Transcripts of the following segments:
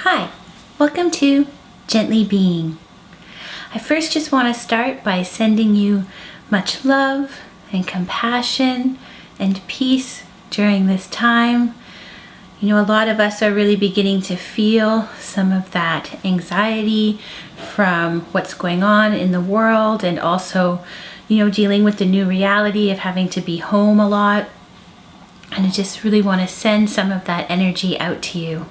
Hi, welcome to Gently Being. I first just want to start by sending you much love and compassion and peace during this time. You know, a lot of us are really beginning to feel some of that anxiety from what's going on in the world, and also, dealing with the new reality of having to be home a lot. And I just really want to send some of that energy out to you.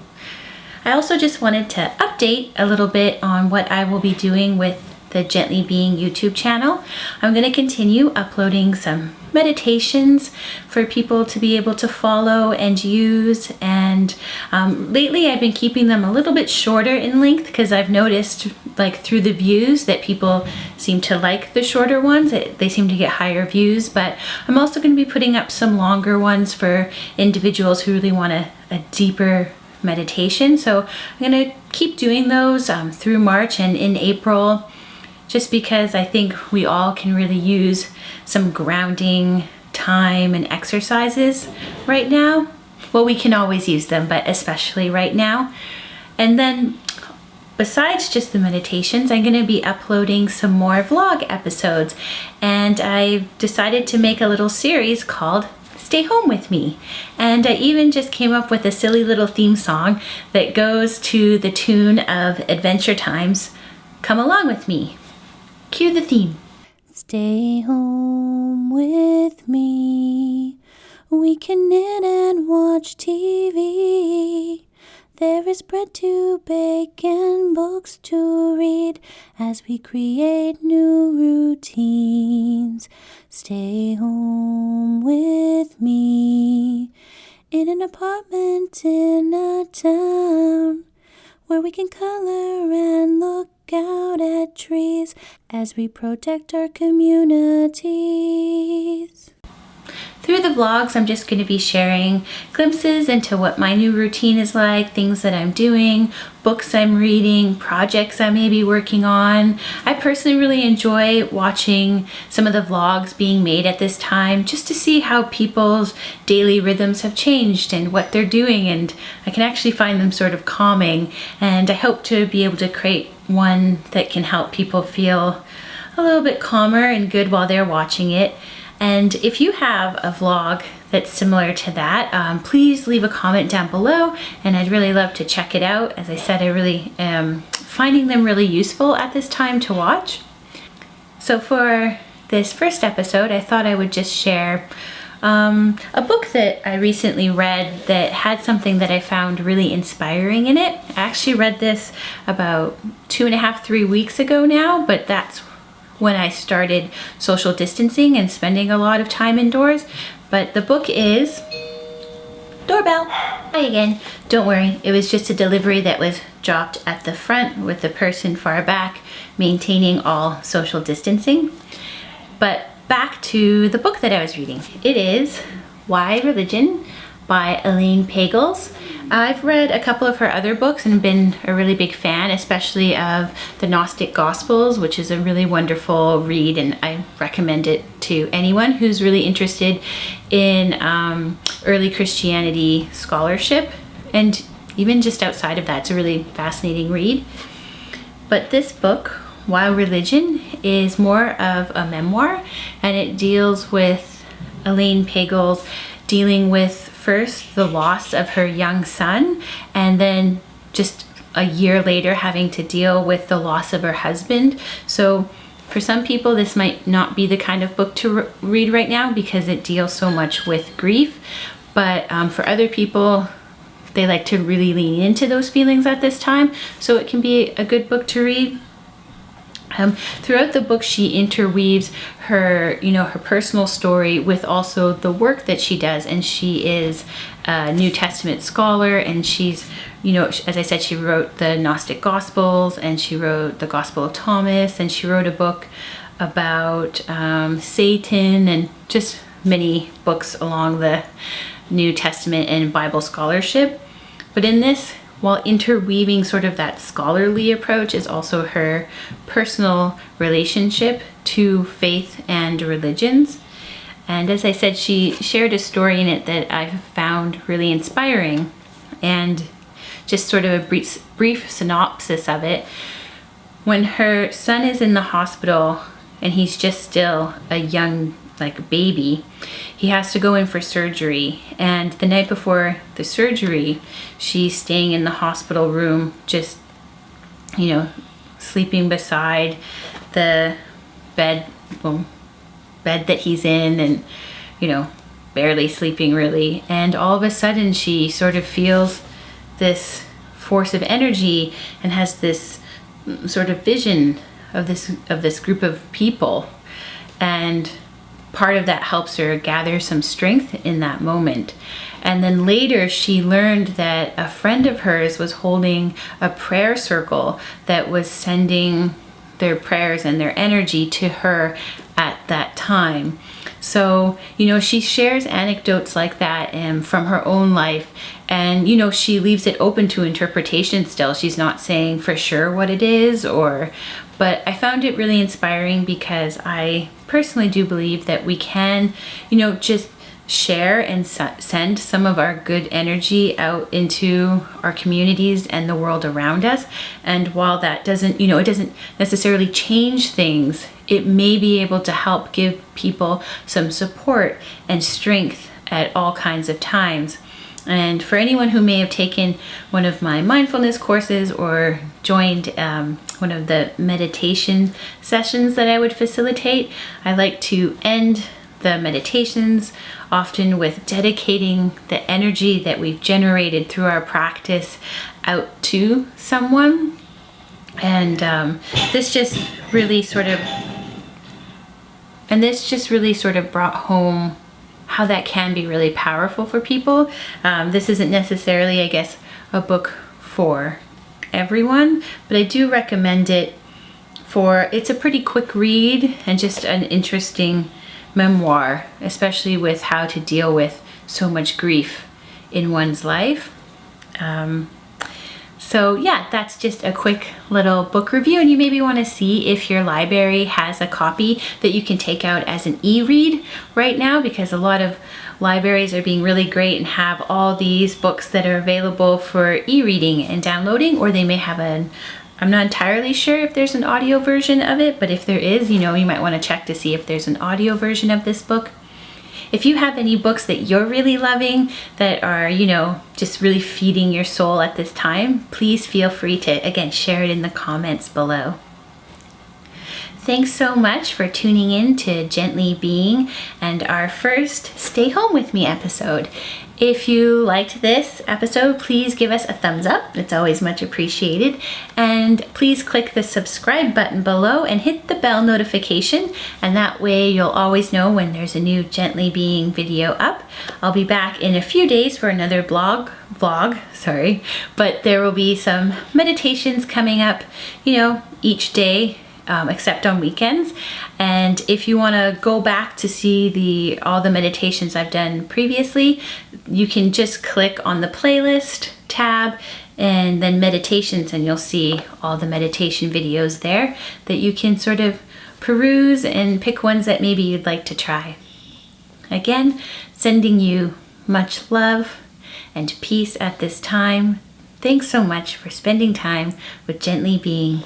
I also just wanted to update a little bit on what I will be doing with the Gently Being YouTube channel. I'm going to continue uploading some meditations for people to be able to follow and use. And lately I've been keeping them a little bit shorter in length because I've noticed, like, through the views that people seem to like the shorter ones. They seem to get higher views, but I'm also going to be putting up some longer ones for individuals who really want a deeper meditation. So I'm going to keep doing those through March and in April, just because I think we all can really use some grounding time and exercises right now. Well, we can always use them, but especially right now. And then besides just the meditations, I'm going to be uploading some more vlog episodes. And I've decided to make a little series called Stay Home With Me. And I even just came up with a silly little theme song that goes to the tune of Adventure Time's Come Along With Me. Cue the theme. Stay home with me. We can knit and watch TV. There is bread to bake and books to read as we create new routines. Stay home with me in an apartment in a town where we can color and look out at trees as we protect our communities. Through the vlogs, I'm just going to be sharing glimpses into what my new routine is like, things that I'm doing, books I'm reading, projects I may be working on. I personally really enjoy watching some of the vlogs being made at this time, just to see how people's daily rhythms have changed and what they're doing, and I can actually find them sort of calming, and I hope to be able to create one that can help people feel a little bit calmer and good while they're watching it. And if you have a vlog that's similar to that, please leave a comment down below, and I'd really love to check it out. As I said, I really am finding them really useful at this time to watch. So for this first episode, I thought I would just share a book that I recently read that had something that I found really inspiring in it. I actually read this about 2.5, 3 weeks ago now, but that's when I started social distancing and spending a lot of time indoors. But the book is Doorbell. Hi again. Don't worry, it was just a delivery that was dropped at the front with the person far back maintaining all social distancing. But back to the book that I was reading. It is Why Religion by Elaine Pagels. I've read a couple of her other books and been a really big fan, especially of the Gnostic Gospels, which is a really wonderful read, and I recommend it to anyone who's really interested in early Christianity scholarship, and even just outside of that, it's a really fascinating read. But this book, Why Religion, is more of a memoir, and it deals with Elaine Pagels dealing with first the loss of her young son, and then just a year later having to deal with the loss of her husband. So for some people this might not be the kind of book to read right now because it deals so much with grief, but for other people, they like to really lean into those feelings at this time, so it can be a good book to read. Throughout the book, she interweaves her personal story with also the work that she does, and she is a New Testament scholar, and she's, as I said, she wrote the Gnostic Gospels, and she wrote the Gospel of Thomas, and she wrote a book about Satan, and just many books along the New Testament and Bible scholarship. But in this, while interweaving sort of that scholarly approach, is also her personal relationship to faith and religions. And as I said, she shared a story in it that I found really inspiring. And just sort of a brief synopsis of it. When her son is in the hospital and he's just still a young, like, baby, he has to go in for surgery. And the night before the surgery, she's staying in the hospital room, just, you know, sleeping beside the bed that he's in, and, you know, barely sleeping really. And all of a sudden she sort of feels this force of energy and has this sort of vision of this group of people, and part of that helps her gather some strength in that moment. And then later she learned that a friend of hers was holding a prayer circle that was sending their prayers and their energy to her at that time. So, you know, she shares anecdotes like that from her own life, and, you know, she leaves it open to interpretation still. She's not saying for sure what it is, but I found it really inspiring because I personally do believe that we can, you know, just share and send some of our good energy out into our communities and the world around us. And while that doesn't, you know, it doesn't necessarily change things, it may be able to help give people some support and strength at all kinds of times. And for anyone who may have taken one of my mindfulness courses or joined one of the meditation sessions that I would facilitate, I like to end the meditations often with dedicating the energy that we've generated through our practice out to someone. And this just really sort of brought home how that can be really powerful for people. This isn't necessarily, I guess, a book for everyone, but I do recommend it it's a pretty quick read and just an interesting memoir, especially with how to deal with so much grief in one's life. So yeah, that's just a quick little book review, and you maybe want to see if your library has a copy that you can take out as an e-read right now, because a lot of libraries are being really great and have all these books that are available for e-reading and downloading, or they may have I'm not entirely sure if there's an audio version of it, but if there is, you know, you might want to check to see if there's an audio version of this book. If you have any books that you're really loving that are, you know, just really feeding your soul at this time, please feel free to, again, share it in the comments below. Thanks so much for tuning in to Gently Being and our first Stay Home With Me episode. If you liked this episode, please give us a thumbs up. It's always much appreciated. And please click the subscribe button below and hit the bell notification. And that way you'll always know when there's a new Gently Being video up. I'll be back in a few days for another vlog, but there will be some meditations coming up, you know, each day. Except on weekends. And if you want to go back to see all the meditations I've done previously, you can just click on the playlist tab and then meditations, and you'll see all the meditation videos there that you can sort of peruse and pick ones that maybe you'd like to try. Again, sending you much love and peace at this time. Thanks so much for spending time with Gently Being.